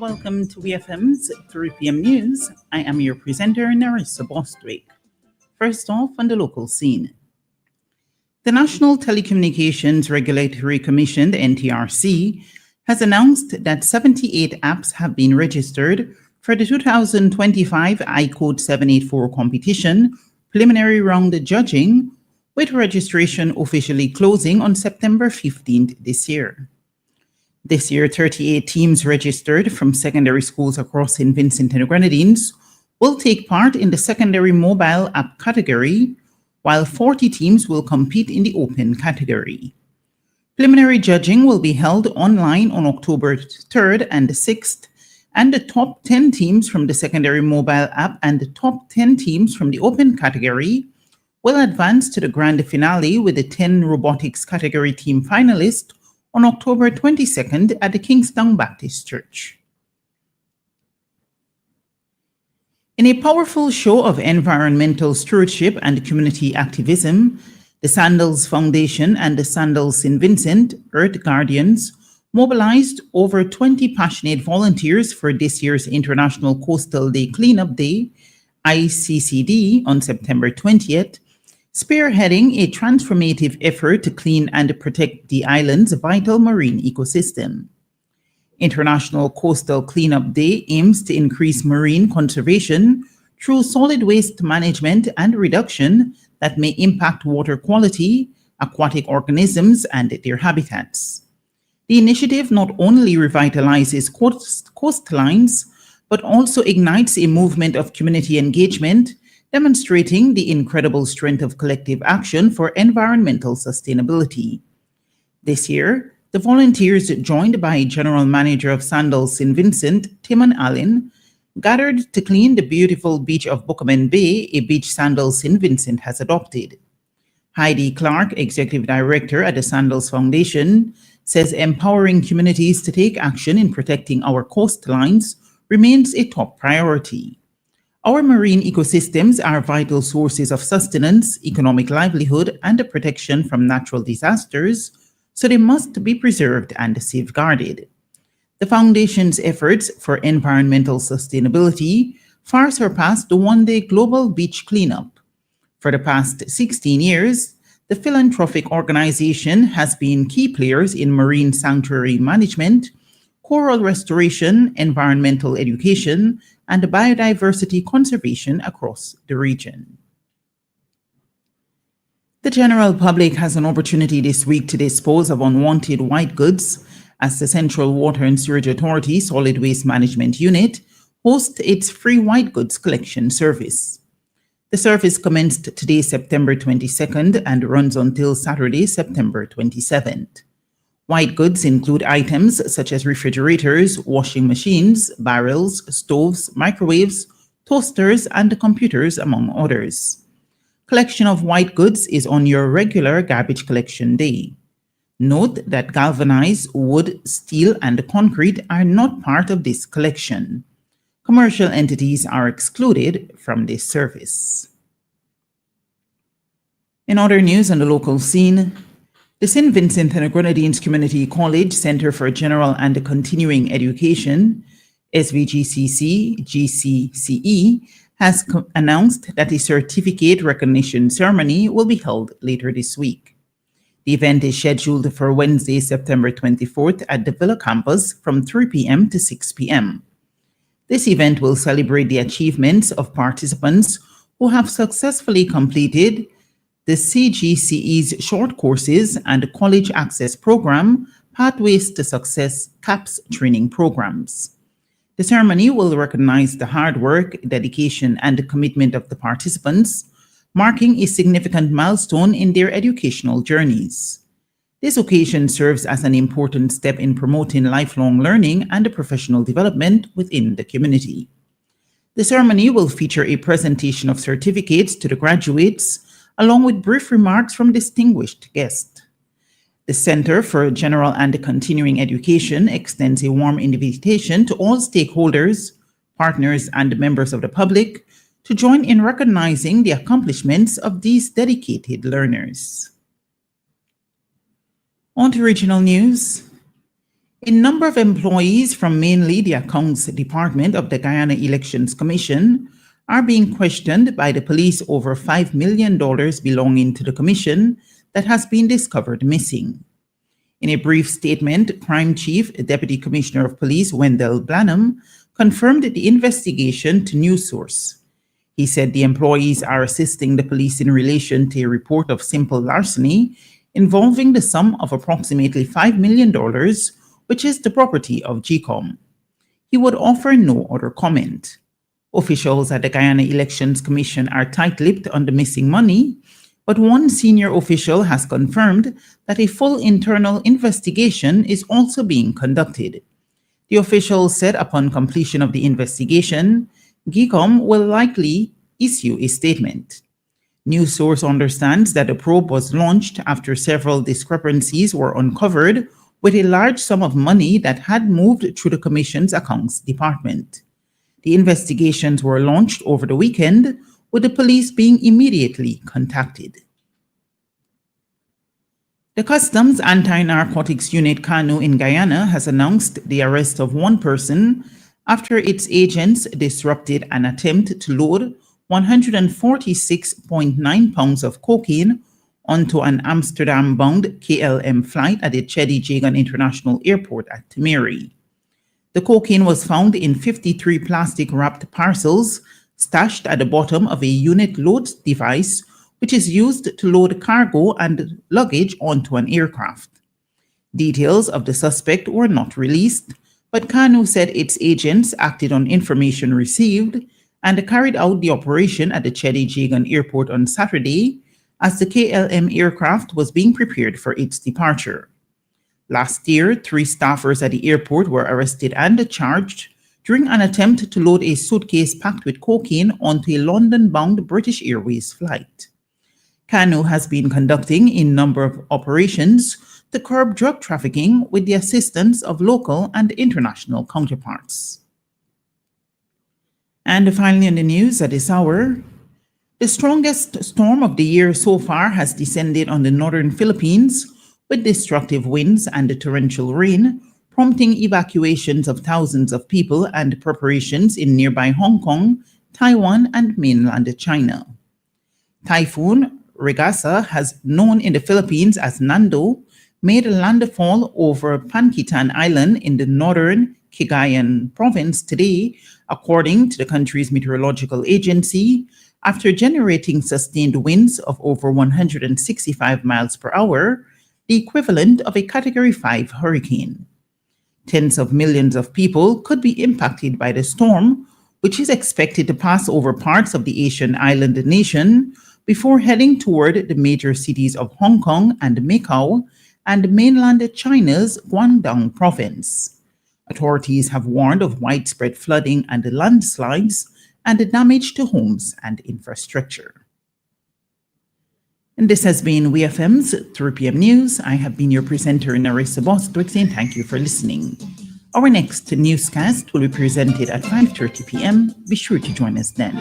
Welcome to WFM's 3 p.m. News. I am your presenter, Narissa Bostwick. First off, on the local scene. The National Telecommunications Regulatory Commission, the NTRC, has announced that 78 apps have been registered for the 2025 iCode 784 competition preliminary round judging, with registration officially closing on September 15th this year. This year, 38 teams registered from secondary schools across St. Vincent and the Grenadines will take part in the secondary mobile app category, while 40 teams will compete in the open category. Preliminary judging will be held online on October 3rd and 6th, and the top 10 teams from the secondary mobile app and the top 10 teams from the open category will advance to the grand finale with the 10 robotics category team finalists on October 22nd at the Kingstown Baptist Church. In a powerful show of environmental stewardship and community activism, the Sandals Foundation and the Sandals St. Vincent Earth Guardians mobilized over 20 passionate volunteers for this year's International Coastal Day Cleanup Day, ICCD, on September 20th, spearheading a transformative effort to clean and protect the island's vital marine ecosystem. International Coastal Cleanup Day aims to increase marine conservation through solid waste management and reduction that may impact water quality, aquatic organisms, and their habitats. The initiative not only revitalizes coastlines, but also ignites a movement of community engagement, demonstrating the incredible strength of collective action for environmental sustainability. This year, the volunteers, joined by General Manager of Sandals St. Vincent, Timon Allen, gathered to clean the beautiful beach of Bocaman Bay, a beach Sandals St. Vincent has adopted. Heidi Clark, Executive Director at the Sandals Foundation, says empowering communities to take action in protecting our coastlines remains a top priority. Our marine ecosystems are vital sources of sustenance, economic livelihood, and the protection from natural disasters, so they must be preserved and safeguarded. The Foundation's efforts for environmental sustainability far surpass the one-day global beach cleanup. For the past 16 years, the philanthropic organization has been key players in marine sanctuary management, coral restoration, environmental education, and biodiversity conservation across the region. The general public has an opportunity this week to dispose of unwanted white goods as the Central Water and Sewerage Authority Solid Waste Management Unit hosts its free white goods collection service. The service commenced today, September 22nd, and runs until Saturday, September 27th. White goods include items such as refrigerators, washing machines, barrels, stoves, microwaves, toasters, and computers, among others. Collection of white goods is on your regular garbage collection day. Note that galvanized wood, steel, and concrete are not part of this collection. Commercial entities are excluded from this service. In other news on the local scene, the St. Vincent and the Grenadines Community College Center for General and Continuing Education, SVGCC-GCCE, has announced that a certificate recognition ceremony will be held later this week. The event is scheduled for Wednesday, September 24th at the Villa campus from 3 p.m. to 6 p.m. This event will celebrate the achievements of participants who have successfully completed the CGCE's short courses and college access program, Pathways to Success CAPS training programs. The ceremony will recognize the hard work, dedication, and commitment of the participants, marking a significant milestone in their educational journeys. This occasion serves as an important step in promoting lifelong learning and professional development within the community. The ceremony will feature a presentation of certificates to the graduates, along with brief remarks from distinguished guests. The Center for General and Continuing Education extends a warm invitation to all stakeholders, partners, and members of the public to join in recognizing the accomplishments of these dedicated learners. On to regional news. A number of employees from mainly the Accounts Department of the Guyana Elections Commission are being questioned by the police over $5 million belonging to the commission that has been discovered missing. In a brief statement, Crime Chief, Deputy Commissioner of Police Wendell Blanham, confirmed the investigation to News Source. He said the employees are assisting the police in relation to a report of simple larceny involving the sum of approximately $5 million, which is the property of GECOM. He would offer no other comment. Officials at the Guyana Elections Commission are tight-lipped on the missing money, but one senior official has confirmed that a full internal investigation is also being conducted. The official said upon completion of the investigation, GECOM will likely issue a statement. News Source understands that the probe was launched after several discrepancies were uncovered with a large sum of money that had moved through the Commission's Accounts Department. The investigations were launched over the weekend, with the police being immediately contacted. The Customs Anti-Narcotics Unit CANU in Guyana has announced the arrest of one person after its agents disrupted an attempt to load 146.9 pounds of cocaine onto an Amsterdam-bound KLM flight at the Cheddi Jagan International Airport at Timehri. The cocaine was found in 53 plastic-wrapped parcels stashed at the bottom of a unit load device, which is used to load cargo and luggage onto an aircraft. Details of the suspect were not released, but CANU said its agents acted on information received and carried out the operation at the Cheddi Jagan Airport on Saturday as the KLM aircraft was being prepared for its departure. Last year, 3 staffers at the airport were arrested and charged during an attempt to load a suitcase packed with cocaine onto a London-bound British Airways flight. CANU has been conducting a number of operations to curb drug trafficking with the assistance of local and international counterparts. And finally in the news at this hour, the strongest storm of the year so far has descended on the northern Philippines with destructive winds and torrential rain, prompting evacuations of thousands of people and preparations in nearby Hong Kong, Taiwan, and mainland China. Typhoon Regasa, known in the Philippines as Nando, made landfall over Pankitan Island in the northern Cagayan province today, according to the country's meteorological agency, after generating sustained winds of over 165 miles per hour, the equivalent of a Category 5 hurricane. Tens of millions of people could be impacted by the storm, which is expected to pass over parts of the Asian island nation before heading toward the major cities of Hong Kong and Macau and mainland China's Guangdong province. Authorities have warned of widespread flooding and landslides and the damage to homes and infrastructure. And this has been WeFM's 3 p.m. News. I have been your presenter, Narissa Bostwick, saying thank you for listening. Our next newscast will be presented at 5:30 p.m. Be sure to join us then.